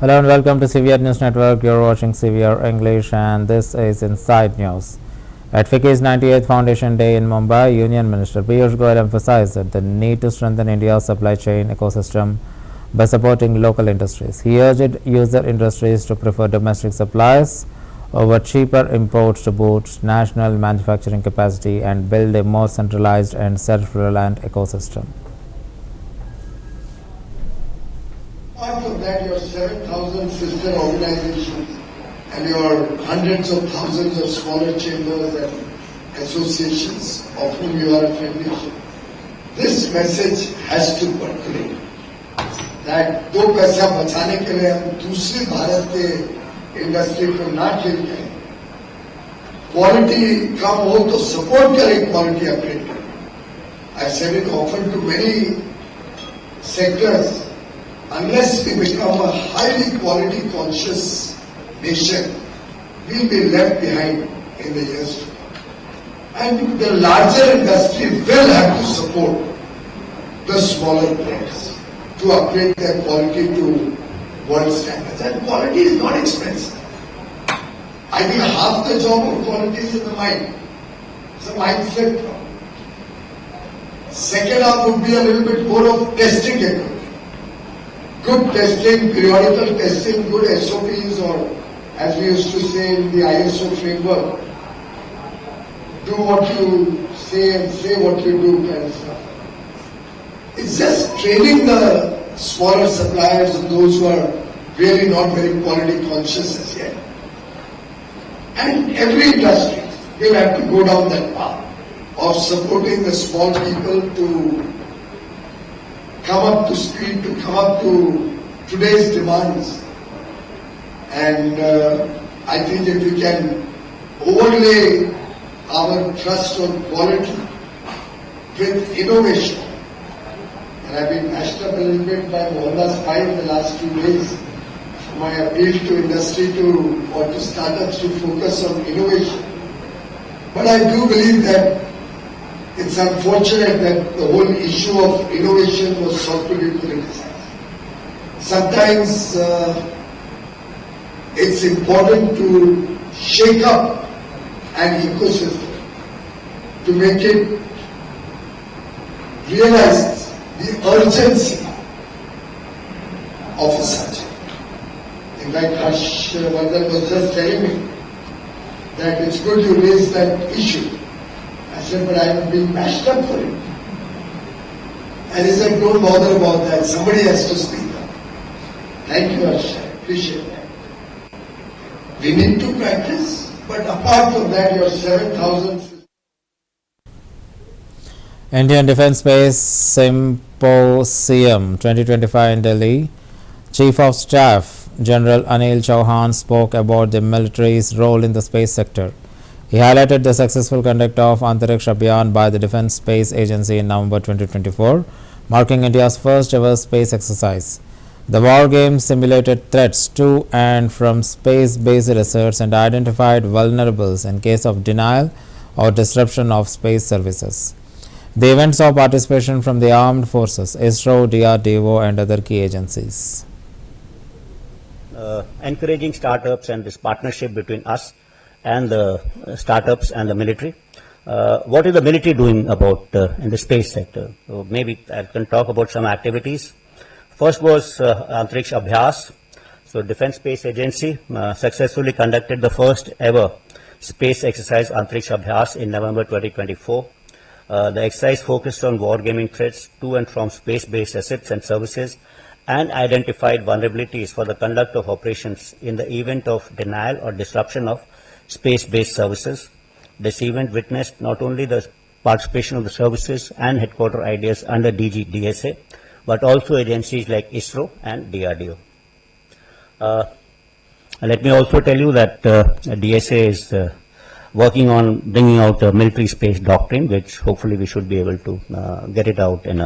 Hello and welcome to CVR News Network. You're watching CVR English and this is Inside News. At FICCI's 98th Foundation Day in Mumbai, Union Minister Piyush Goyal emphasized the need to strengthen India's supply chain ecosystem by supporting local industries. He urged user industries to prefer domestic supplies over cheaper imports to boost national manufacturing capacity and build a more centralized and self-reliant ecosystem. Apart from that, your 7,000 sister organizations and your hundreds of thousands of smaller chambers and associations of whom you are a federation, this message has to percolate. That दो पैसा बचाने के लिए हम दूसरी भारत के industry को ना खेल करें, क्वालिटी कम हो तो सपोर्ट करें, क्वालिटी अपग्रेड करें. I've said it often to many sectors. Unless we become a highly quality conscious nation, we'll be left behind in the years to come. And the larger industry will have to support the smaller players to upgrade their quality to world standards. And quality is not expensive. I think half the job of quality is in the mind. It's a mindset problem. Second half would be a little bit more of testing equipment. Good testing, periodical testing, good SOPs, or as we used to say in the ISO framework, do what you say and say what you do kind of stuff. It's just training the smaller suppliers and those who are really not very quality conscious as yet. And every industry will have to go down that path of supporting the small people to come up to speed, to come up to today's demands. And I think if we can overlay our trust on quality with innovation, and I've been mashed up a little bit by Mohandas Pai in the last few days, my appeal to industry or to startups to focus on innovation. But I do believe that it's unfortunate that the whole issue of innovation was sought to be politicized. Sometimes it's important to shake up an ecosystem to make it realize the urgency of a subject. In fact, Harsh Vardhan was just telling me that it's good you raised that issue. I said, but I'm being mashed up for it. And he said, don't bother about that. Somebody has to speak up. Thank you, Harsh. I appreciate that. We need to practice, but apart from that, your 7,000... Indian Defence Space Symposium 2025 in Delhi. Chief of Staff General Anil Chauhan spoke about the military's role in the space sector. He highlighted the successful conduct of Antariksh Abhiyan by the Defence Space Agency in November 2024, marking India's first ever space exercise. The war games simulated threats to and from space-based research and identified vulnerables in case of denial or disruption of space services. The event saw participation from the armed forces, ISRO, DRDO and other key agencies. Encouraging startups and this partnership between us and the startups and the military. What is the military doing about in the space sector? So maybe I can talk about some activities. First was Antariksh Abhyas. So Defence Space Agency successfully conducted the first ever space exercise Antariksh Abhyas in November 2024. The exercise focused on wargaming threats to and from space-based assets and services and identified vulnerabilities for the conduct of operations in the event of denial or disruption of space-based services. This event witnessed not only the participation of the services and headquarter ideas under DG DSA, but also agencies like ISRO and DRDO. Let me also tell you that DSA is working on bringing out a military space doctrine, which hopefully we should be able to get it out in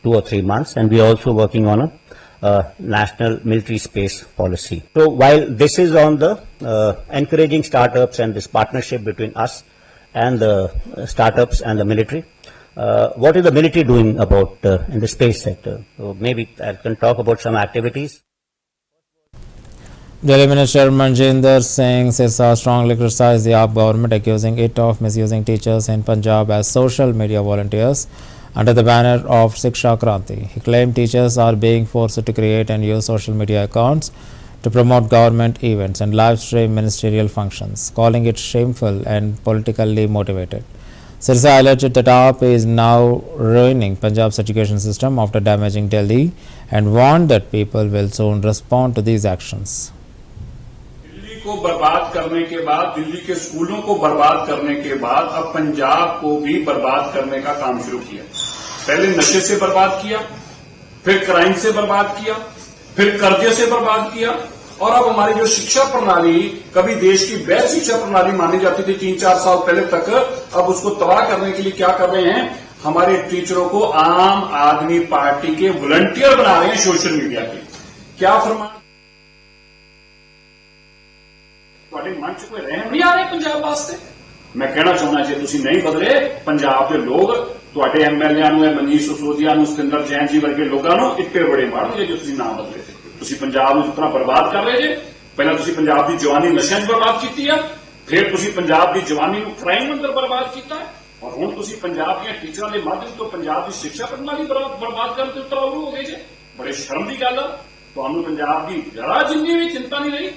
2 or 3 months, and we are also working on a national military space policy. So while this is on the encouraging startups and this partnership between us and the startups and the military, What is the military doing about in the space sector? So maybe I can talk about some activities. Delhi Minister Manjinder Singh Sirsa strongly criticized the AAP government, accusing it of misusing teachers in Punjab as social media volunteers under the banner of Shiksha Kranti. He claimed teachers are being forced to create and use social media accounts to promote government events and live stream ministerial functions, calling it shameful and politically motivated. Sirsa alleged that AAP is now ruining Punjab's education system after damaging Delhi and warned that people will soon respond to these actions. Delhi को बर्बाद करने के बाद, दिल्ली के स्कूलों को बर्बाद करने के बाद अब पंजाब को भी बर्बाद करने का काम शुरू किया। पहले नशे से बर्बाद किया, फिर क्राइम से बर्बाद किया, फिर कर्जे से बर्बाद किया और अब हमारी जो शिक्षा प्रणाली कभी देश की बेस्ट शिक्षा प्रणाली मानी जाती थी 3-4 साल पहले तक, अब उसको तबाह करने के लिए क्या कर रहे हैं, हमारे टीचरों को आम आदमी पार्टी के वॉलंटियर बना रहे हैं सोशल मीडिया के। क्या फरमान मन च कोई रहम नहीं आ रहे पंजाब वास्ते। मैं कहना चाहना जे तुसी नहीं बदले पंजाब के लोग तुहाडे एमएलए नूं मनीष सिसोदिया नूं सिकंदर जैन जी वर्गे लोगों नूं इट्टे बड़े मारनगे जो तुसी ना बदले थे। तुसी पंजाब नूं इतना बर्बाद कर रहे जे। पहला तुसी पंजाब की जवानी नशे च बर्बाद की है, फिर तुसी पंजाब की जवानी नूं क्राइम अंदर बर्बाद किया और हुण तुसी पंजाब दीआं टीचरां दे माध्यम तो पंजाब की शिक्षा प्रणाली बर्बाद करन ते उतराऊ हो गए जे। बड़े शर्म की गल है, तुहानूं पंजाब की जरा जिन्नी भी चिंता नहीं रही।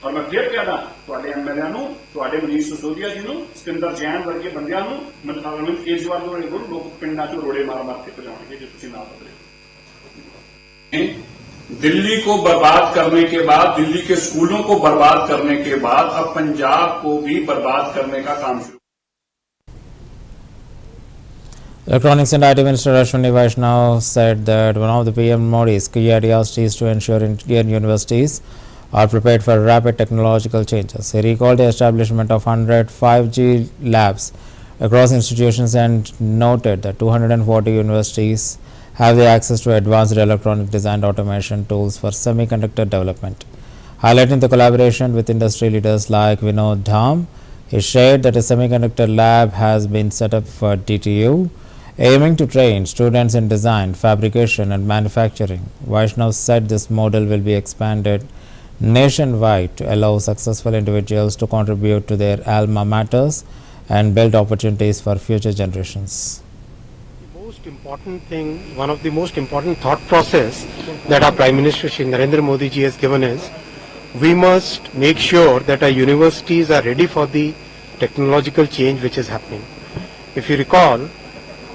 और मैं फिर कहना तुहाडे एमएलए नूं, तुहाडे मनीष सिसोदिया जी नूं, सिकंदर जैन वर्गे बंदियां नूं, अरविंद केजरीवाल नूं लोग पिंडां चों रोड़े मार मार के भजाउणगे जे तुसीं ना बदले। दिल्ली को बर्बाद करने के बाद, दिल्ली के स्कूलों को बर्बाद करने के बाद अब पंजाब को भी बर्बाद करने का काम शुरू। Electronics and IT Minister Ashwini Vaishnaw said that one of the PM Modi's key ideas is to ensure Indian universities are prepared for rapid technological changes. He recalled the establishment of 100 5G labs across institutions and noted that 240 universities have the access to advanced electronic design automation tools for semiconductor development. Highlighting the collaboration with industry leaders like Vinod Dham, he shared that a semiconductor lab has been set up for DTU, aiming to train students in design, fabrication and manufacturing. Vaishnav said this model will be expanded nationwide to allow successful individuals to contribute to their alma maters and build opportunities for future generations. The most important thing, one of the most important thought process that our Prime Minister Shri Narendra Modi ji has given is, we must make sure that our universities are ready for the technological change which is happening. If you recall,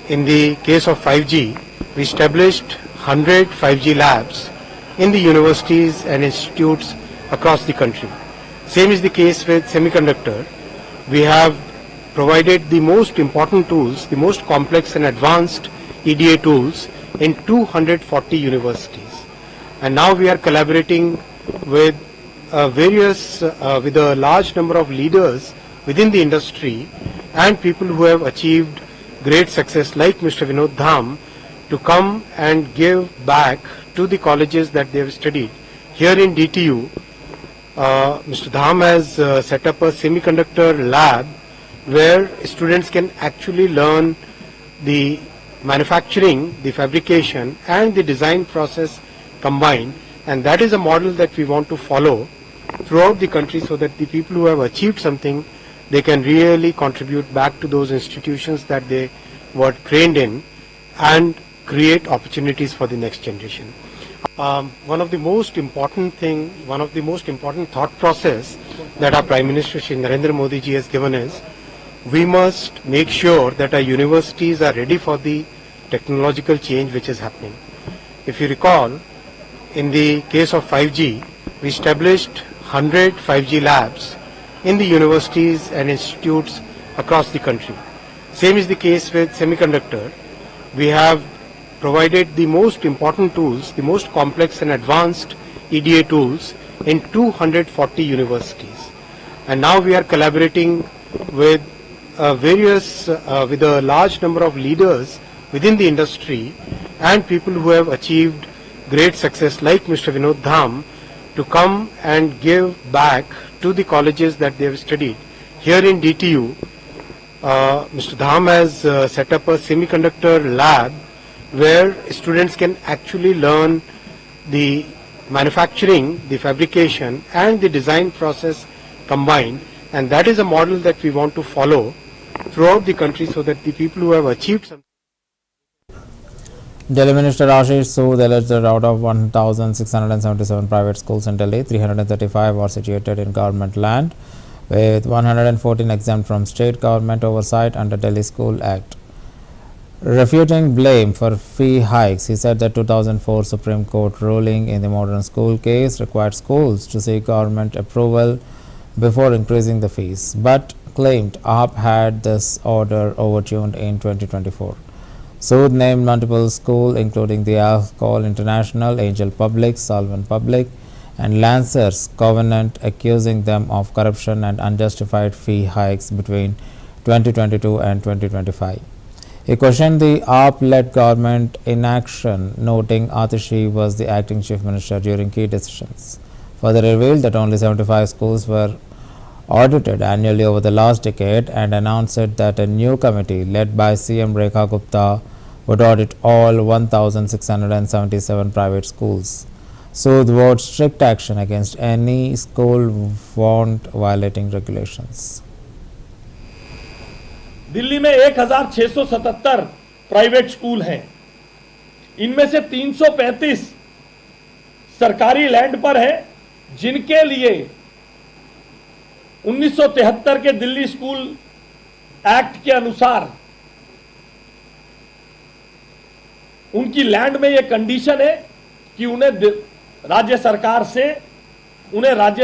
in the case of 5G, we established 100 5G labs in the universities and institutes across the country. Same is the case with semiconductor. We have provided the most important tools, the most complex and advanced EDA tools in 240 universities. And now we are collaborating with with a large number of leaders within the industry and people who have achieved great success like Mr. Vinod Dham to come and give back to the colleges that they have studied. Here in DTU, Mr. Dham has set up a semiconductor lab where students can actually learn the manufacturing, the fabrication and the design process combined, and that is a model that we want to follow throughout the country so that the people who have achieved something, they can really contribute back to those institutions that they were trained in and create opportunities for the next generation. One of the most important thought process that our Prime Minister Shri Narendra Modi ji has given is, we must make sure that our universities are ready for the technological change which is happening. If you recall, in the case of 5G, we established 100 5G labs in the universities and institutes across the country. Same is the case with semiconductor. We have provided the most important tools, the most complex and advanced EDA tools in 240 universities. And now we are collaborating with with a large number of leaders within the industry and people who have achieved great success like Mr. Vinod Dham to come and give back to the colleges that they have studied. Here in DTU, Mr. Dham has set up a semiconductor lab where students can actually learn the manufacturing, the fabrication and the design process combined, and that is a model that we want to follow throughout the country so that the people who have achieved something. Delhi Minister Ashish Sood alleged that out of 1,677 private schools in Delhi, 335 are situated in government land, with 114 exempt from state government oversight under Delhi School Act. Refuting blame for fee hikes, he said that 2004 Supreme Court ruling in the modern school case required schools to seek government approval before increasing the fees, but claimed AAP had this order overturned in 2024. Sood named multiple schools including the Alcohol International, Angel Public, Salvan Public and Lancers Covenant, accusing them of corruption and unjustified fee hikes between 2022 and 2025. He questioned the AAP-led government inaction, noting Atishi was the acting chief minister during key decisions. Further revealed that only 75 schools were audited annually over the last decade and announced that a new committee led by CM Rekha Gupta would audit all 1,677 private schools. Sood vowed strict action against any school found violating regulations. Delhi में 1,677 private school हैं। इनमें से 335 सरकारी land पर है, जिनके लिए 1973 के दिल्ली स्कूल एक्ट के अनुसार उनकी लैंड में यह कंडीशन है कि उन्हें राज्य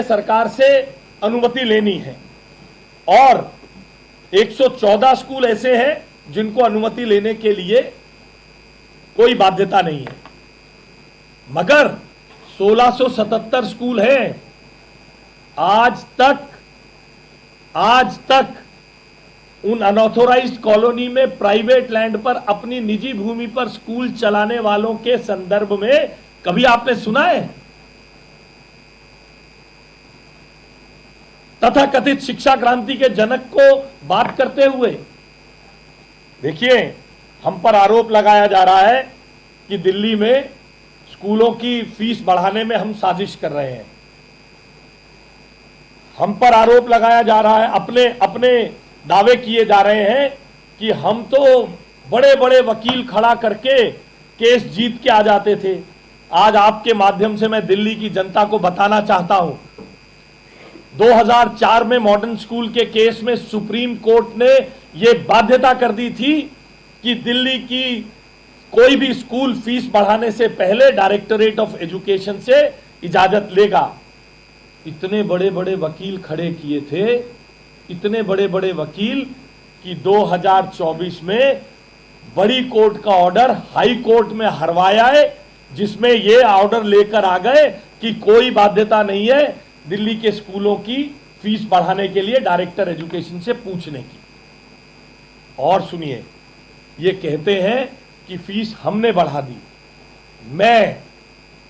सरकार से अनुमति लेनी है, और 114 स्कूल ऐसे हैं जिनको अनुमति लेने के लिए कोई बाध्यता नहीं है, मगर 1677 स्कूल हैं। आज तक उन अनऑथोराइज्ड कॉलोनी में प्राइवेट लैंड पर अपनी निजी भूमि पर स्कूल चलाने वालों के संदर्भ में कभी आपने सुना है? तथाकथित शिक्षा क्रांति के जनक को बात करते हुए देखिए, हम पर आरोप लगाया जा रहा है कि दिल्ली में स्कूलों की फीस बढ़ाने में हम साजिश कर रहे हैं। हम पर आरोप लगाया जा रहा है, अपने दावे किए जा रहे हैं कि हम तो बड़े बड़े वकील खड़ा करके केस जीत के आ जाते थे। आज आपके माध्यम से मैं दिल्ली की जनता को बताना चाहता हूं, 2004 में मॉडर्न स्कूल के केस में सुप्रीम कोर्ट ने यह बाध्यता कर दी थी कि दिल्ली की कोई भी स्कूल फीस बढ़ाने से पहले डायरेक्टरेट ऑफ एजुकेशन से इजाजत लेगा। इतने बड़े बड़े वकील खड़े किए थे, इतने बड़े बड़े वकील कि 2024 में बड़ी कोर्ट का ऑर्डर हाई कोर्ट में हरवाया है, जिसमें यह ऑर्डर लेकर आ गए कि कोई बाध्यता नहीं है दिल्ली के स्कूलों की फीस बढ़ाने के लिए डायरेक्टर एजुकेशन से पूछने की। और सुनिए, ये कहते हैं कि फीस हमने बढ़ा दी।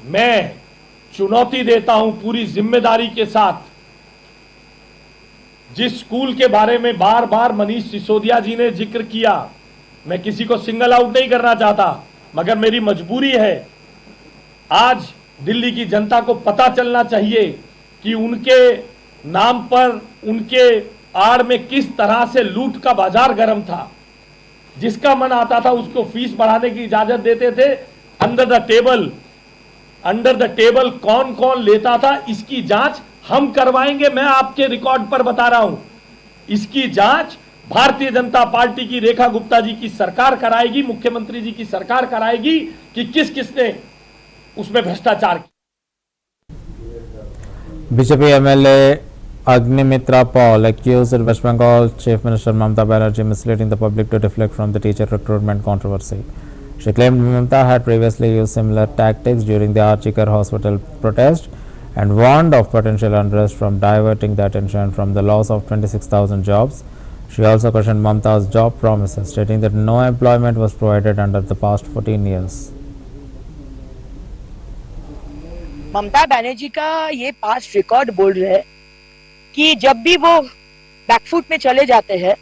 मैं चुनौती देता हूं पूरी जिम्मेदारी के साथ, जिस स्कूल के बारे में बार बार मनीष सिसोदिया जी ने जिक्र किया, मैं किसी को सिंगल आउट नहीं करना चाहता, मगर मेरी मजबूरी है। आज दिल्ली की जनता को पता चलना चाहिए कि उनके नाम पर, उनके आड़ में किस तरह से लूट का बाजार गर्म था। जिसका मन आता था उसको फीस बढ़ाने की इजाजत देते थे। अंडर द टेबल कौन कौन लेता था, इसकी जांच हम करवाएंगे। मैं आपके रिकॉर्ड पर बता रहा हूं, इसकी जांच भारतीय जनता पार्टी की रेखा गुप्ता जी की सरकार कराएगी, मुख्यमंत्री जी की सरकार कराएगी कि किस किसने उसमें भ्रष्टाचार किया। BJP MLA Agnimitra Paul accused West Bengal Chief Minister Mamata Banerjee misleading the public to deflect from the teacher recruitment controversy. She claimed Mamata had previously used similar tactics during the Archikar hospital protest and warned of potential unrest from diverting the attention from the loss of 26,000 jobs. She also questioned Mamata's job promises, stating that no employment was provided under the past 14 years. Mamata Banerjee का ये past record बोल रहे हैं कि जब भी वो back foot में चले जाते हैं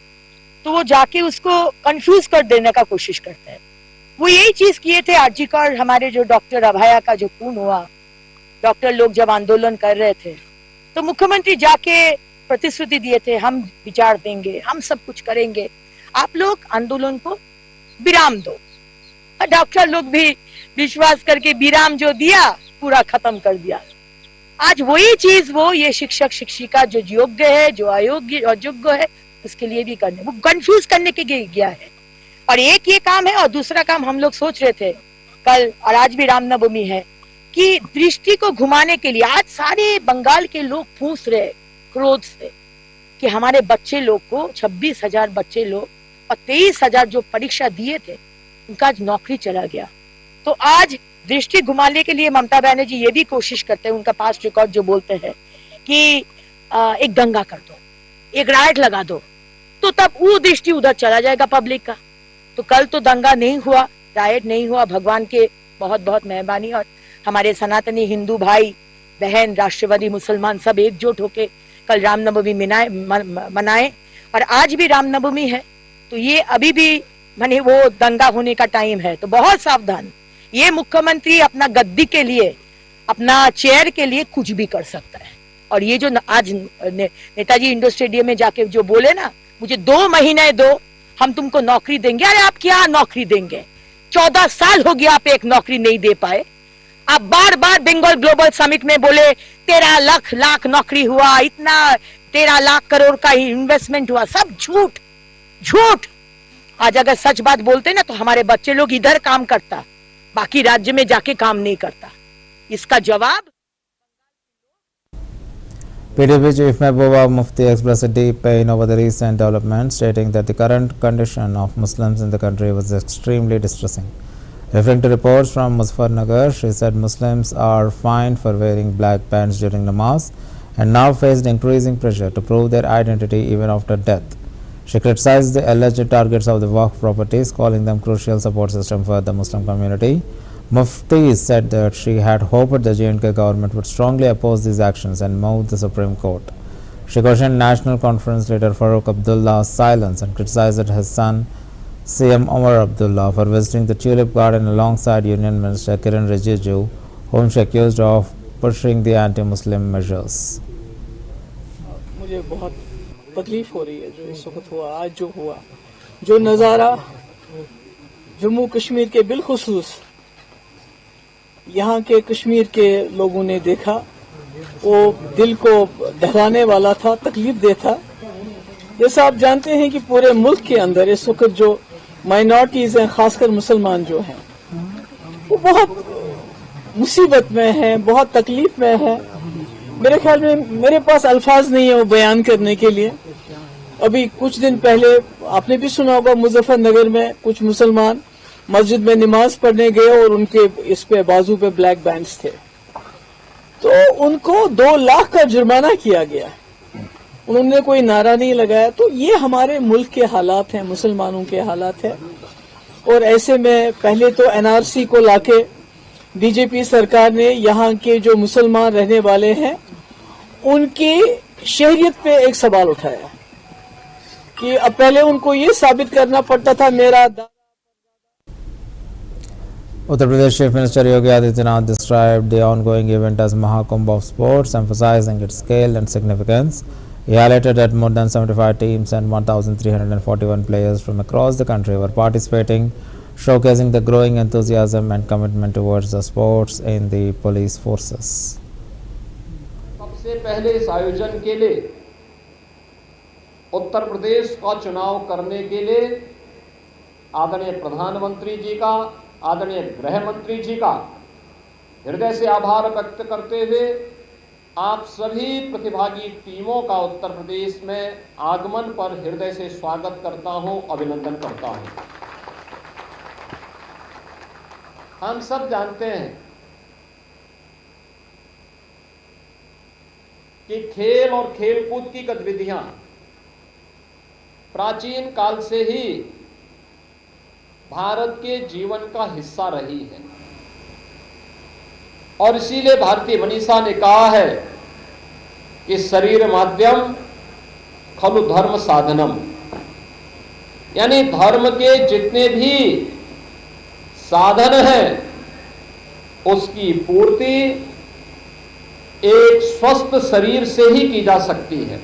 तो वो जाके उसको कंफ्यूज कर देने का कोशिश करते हैं। वो यही चीज किए थे आरजीकर, हमारे जो डॉक्टर अभया का जो खून हुआ, डॉक्टर लोग जब आंदोलन कर रहे थे तो मुख्यमंत्री जाके प्रतिश्रुति दिए थे, हम विचार देंगे, हम सब कुछ करेंगे, आप लोग आंदोलन को विराम दो। और डॉक्टर लोग भी विश्वास करके विराम जो दिया पूरा खत्म कर दिया। आज वही चीज वो ये शिक्षक शिक्षिका जो योग्य है, जो अयोग्य अयोग्य है, उसके लिए भी करने, वो कंफ्यूज करने के लिए गया है। और एक ये काम है और दूसरा काम हम लोग सोच रहे थे कल और आज भी रामनवमी है कि दृष्टि को घुमाने के लिए आज सारे बंगाल के लोग पूछ रहे क्रोध से कि हमारे बच्चे लोग को 26,000 बच्चे लोग और 23,000 जो परीक्षा दिए थे उनका आज नौकरी चला गया। तो आज दृष्टि घुमाने के लिए ममता बनर्जी ये भी कोशिश करते हैं, उनका पास्ट रिकॉर्ड जो बोलते हैं कि एक दंगा कर दो, एक राइट लगा दो, तो तब वो दृष्टि उधर चला जाएगा पब्लिक का। तो कल तो दंगा नहीं हुआ, राइट नहीं हुआ, भगवान के बहुत बहुत मेहरबानी। और हमारे सनातनी हिंदू भाई बहन, राष्ट्रवादी मुसलमान सब एकजुट होके कल रामनवमी मनाए। और आज भी रामनवमी है तो ये अभी भी माने वो दंगा होने का टाइम है, तो बहुत सावधान। ये मुख्यमंत्री अपना गद्दी के लिए, अपना चेयर के लिए कुछ भी कर सकता है। और ये जो आज नेताजी इंडोर स्टेडियम में जाके जो बोले ना, मुझे 2 महीने दो, हम तुमको नौकरी देंगे। अरे आप क्या नौकरी देंगे? 14 साल हो गया आप एक नौकरी नहीं दे पाए। आप बार बार बंगाल ग्लोबल समिट में बोले 13 लाख नौकरी हुआ, इतना 13 लाख करोड़ का इन्वेस्टमेंट हुआ, सब झूठ झूठ। आज अगर सच बात बोलते ना तो हमारे बच्चे लोग इधर काम करता, बाकी राज्य में जाके काम नहीं करता। इसका जवाब PDP Chief Mehbooba Mufti expressed deep pain over the recent developments, stating that the current condition of Muslims in the country was extremely distressing. Referring to reports from Muzaffarnagar, she said Muslims are fined for wearing black pants during namaz and now faced increasing pressure to prove their identity even after death. She criticized the alleged targets of the Waqf properties, calling them crucial support system for the Muslim community. Mufti said that she had hoped the J&K government would strongly oppose these actions and move the Supreme Court. She questioned National Conference leader Farooq Abdullah's silence and criticized his son CM Omar Abdullah for visiting the Tulip Garden alongside Union Minister Kiran Rijiju, whom she accused of pushing the anti-Muslim measures. मुझे बहुत तकलीफ हो रही है जो इस वक्त हुआ, आज जो हुआ, जो नज़ारा जम्मू कश्मीर के बिलखुसूस यहाँ के कश्मीर के लोगों ने देखा, वो दिल को दहलाने वाला था, तकलीफ दे था। जैसा आप जानते हैं कि पूरे मुल्क के अंदर इस वक्त जो माइनॉरिटीज हैं, खासकर मुसलमान जो हैं, वो बहुत मुसीबत में हैं, बहुत तकलीफ में हैं। मेरे ख्याल में मेरे पास अल्फाज नहीं है वो बयान करने के लिए। अभी कुछ दिन पहले आपने भी सुना होगा, मुजफ्फरनगर में कुछ मुसलमान मस्जिद में नमाज पढ़ने गए और उनके इस पे बाजू पे ब्लैक बैंड्स थे, तो उनको 2 लाख का जुर्माना किया गया। उन्होंने कोई नारा नहीं लगाया। तो ये हमारे मुल्क के हालात हैं, मुसलमानों के हालात हैं। और ऐसे में पहले तो एनआरसी को लाके बीजेपी सरकार ने यहाँ के जो मुसलमान रहने वाले हैं उनकी शहरियत पे एक सवाल उठाया कि अब पहले उनको ये साबित करना पड़ता था मेरा Uttar Pradesh Chief Minister Yogi Adityanath described the ongoing event as Mahakumbh of sports, emphasizing its scale and significance. He highlighted that more than 75 teams and 1,341 players from across the country were participating, showcasing the growing enthusiasm and commitment towards the sports in the police forces. सबसे पहले इस आयोजन के लिए उत्तर प्रदेश का चुनाव करने के लिए आदरणीय प्रधानमंत्री जी का, आदरणीय गृह मंत्री जी का हृदय से आभार व्यक्त करते हुए आप सभी प्रतिभागी टीमों का उत्तर प्रदेश में आगमन पर हृदय से स्वागत करता हूं, अभिनंदन करता हूं। हम सब जानते हैं कि खेल और खेलकूद की गतिविधियां प्राचीन काल से ही भारत के जीवन का हिस्सा रही है और इसीलिए भारतीय मनीषा ने कहा है कि शरीर माध्यम खलु धर्म साधनम, यानी धर्म के जितने भी साधन हैं उसकी पूर्ति एक स्वस्थ शरीर से ही की जा सकती है।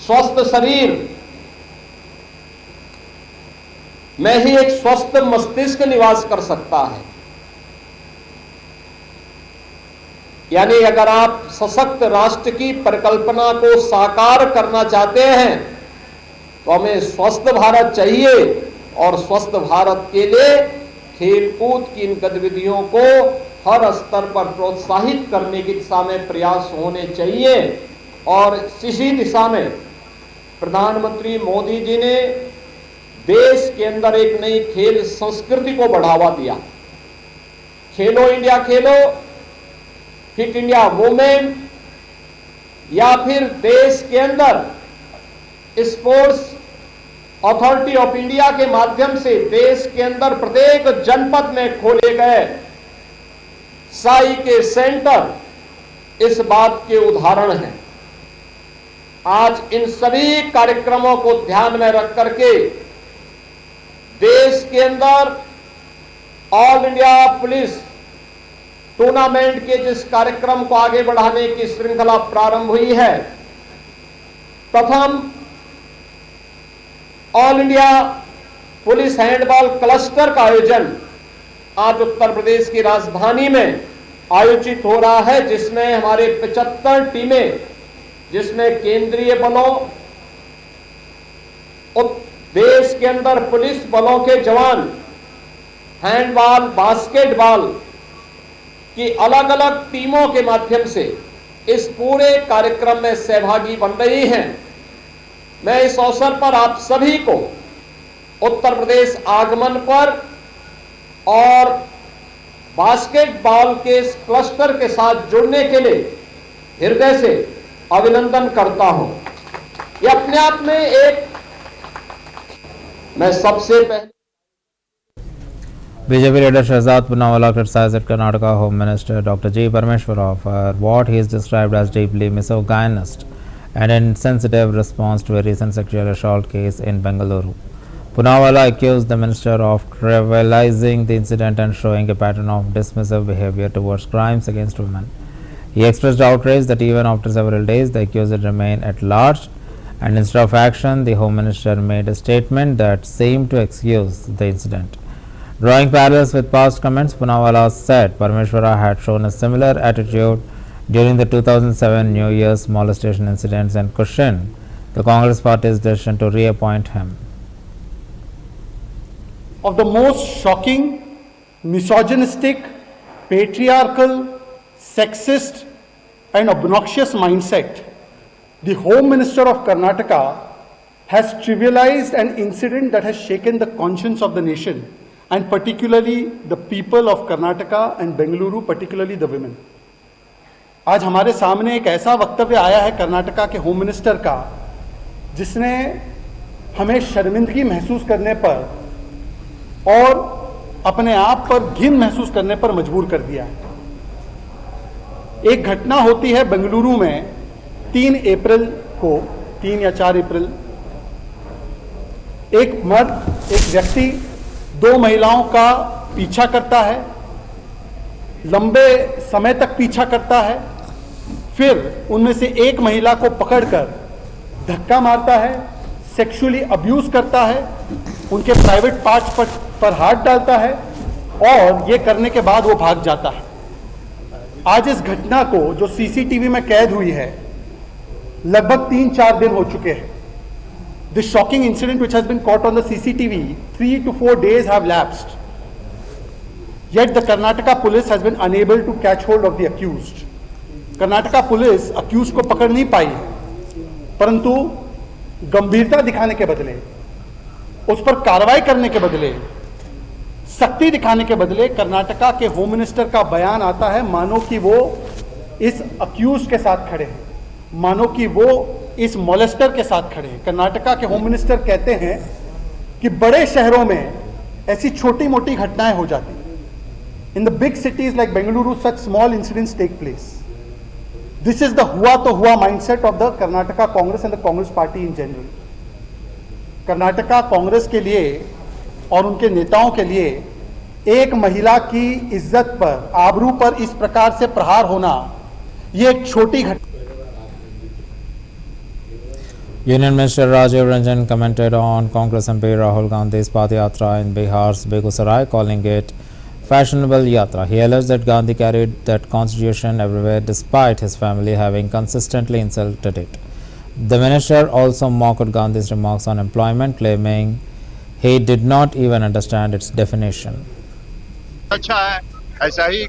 स्वस्थ शरीर में ही एक स्वस्थ मस्तिष्क निवास कर सकता है। यानी अगर आप सशक्त राष्ट्र की परिकल्पना को साकार करना चाहते हैं तो हमें स्वस्थ भारत चाहिए, और स्वस्थ भारत के लिए खेलकूद की इन गतिविधियों को हर स्तर पर प्रोत्साहित करने की दिशा में प्रयास होने चाहिए। और इसी दिशा में प्रधानमंत्री मोदी जी ने देश के अंदर एक नई खेल संस्कृति को बढ़ावा दिया। खेलो इंडिया खेलो, फिट इंडिया मूवमेंट, या फिर देश के अंदर स्पोर्ट्स अथॉरिटी ऑफ इंडिया के माध्यम से देश के अंदर प्रत्येक जनपद में खोले गए साई के सेंटर इस बात के उदाहरण हैं। आज इन सभी कार्यक्रमों को ध्यान में रख करके देश के अंदर ऑल इंडिया पुलिस टूर्नामेंट के जिस कार्यक्रम को आगे बढ़ाने की श्रृंखला प्रारंभ हुई है, प्रथम all India police handball cluster का आयोजन आज उत्तर प्रदेश की राजधानी में आयोजित हो रहा है, जिसमें हमारे 75 टीमें, जिसमें केंद्रीय बलों, देश के अंदर पुलिस बलों के जवान हैंडबॉल, बास्केटबॉल की अलग अलग टीमों के माध्यम से इस पूरे कार्यक्रम में सहभागी बन रही हैं। मैं इस अवसर पर आप सभी को उत्तर प्रदेश आगमन पर और बास्केटबॉल के इस क्लस्टर के साथ जुड़ने के लिए हृदय से अभिनंदन करता हूं। ये अपने आप में एक, मैं सबसे पहले BJP leader Shahzad Poonawalla criticized Karnataka Home Minister Dr. G. Parmeshwara for what he has described as deeply misogynist and insensitive response to a recent sexual assault case in Bengaluru. Poonawalla accused the minister of trivializing the incident and showing a pattern of dismissive behavior towards crimes against women. He expressed outrage that even after several days the accused remained at large, and instead of action the Home Minister made a statement that seemed to excuse the incident. Drawing parallels with past comments, Poonawalla said Parmeshwara had shown a similar attitude during the 2007 New Year's molestation incidents and questioned the Congress party's decision to reappoint him. Of the most shocking, misogynistic, patriarchal, sexist and obnoxious mindset, the Home Minister of Karnataka has trivialized an incident that has shaken the conscience of the nation, and particularly the people of Karnataka and Bengaluru, particularly the women. आज हमारे सामने एक ऐसा वक्तव्य आया है कर्नाटका के home minister का जिसने हमें शर्मिंदगी महसूस करने पर और अपने आप पर घिन महसूस करने पर मजबूर कर दिया है। एक घटना होती है बेंगलुरु में 3 अप्रैल को, 3 या 4 अप्रैल, एक मर्द, एक व्यक्ति 2 महिलाओं का पीछा करता है, लंबे समय तक पीछा करता है, फिर उनमें से एक महिला को पकड़कर धक्का मारता है, सेक्सुअली अब्यूज करता है, उनके प्राइवेट पार्ट्स पर हाथ डालता है और ये करने के बाद वो भाग जाता है। आज इस घटना को जो सीसीटीवी में कैद हुई है लगभग 3-4 दिन हो चुके हैं। This shocking incident which has been caught on the CCTV, 3 to 4 days have lapsed. Yet the Karnataka police has been unable to catch hold of the accused. Karnataka police accuse को पकड़ नहीं पाई, परंतु गंभीरता दिखाने के बदले, उस पर कार्रवाई करने के बदले, सख्ती दिखाने के बदले कर्नाटका के होम मिनिस्टर का बयान आता है मानो कि वो इस अक्यूज के साथ खड़े हैं, मानो कि वो इस मॉलेस्टर के साथ खड़े हैं। कर्नाटका के होम मिनिस्टर कहते हैं कि बड़े शहरों में ऐसी छोटी मोटी घटनाएं हो जाती, in the big cities like Bengaluru such small incidents take place. This is the हुआ तो हुआ mindset of the Karnataka Congress and the Congress party in general. Karnataka Congress के लिए और उनके नेताओं के लिए एक महिला की इज्जत पर, आबरू पर इस प्रकार से प्रहार होना ये एक छोटी घटना। Union Minister Rajiv Ranjan commented on Congress MP Rahul Gandhi's Padayatra in Bihar's Begusarai, calling it fashionable yatra. He alleged that Gandhi carried that constitution everywhere despite his family having consistently insulted it. The minister also mocked Gandhi's remarks on employment, claiming he did not even understand its definition. अच्छा है, ऐसा ही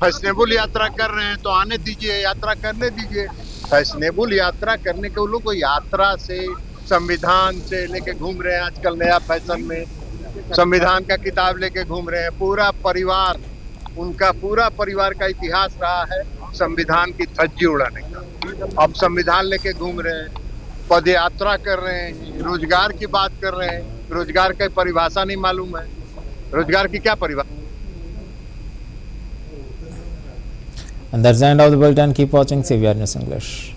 fashionable यात्रा कर रहे हैं तो आने दीजिए, यात्रा करने दीजिए। फैशनेबल यात्रा करने के लोग यात्रा से संविधान से लेके घूम रहे हैं, आजकल नया फैशन में संविधान का किताब लेके घूम रहे हैं। पूरा परिवार, उनका पूरा परिवार का इतिहास रहा है संविधान की धज्जी उड़ाने का। अब संविधान लेके घूम रहे हैं, पद यात्रा कर रहे हैं, रोजगार की बात कर रहे हैं। रोजगार की परिभाषा नहीं मालूम है, रोजगार की क्या परिभाषा। And that's the end of the bulletin. Keep watching CVR News English.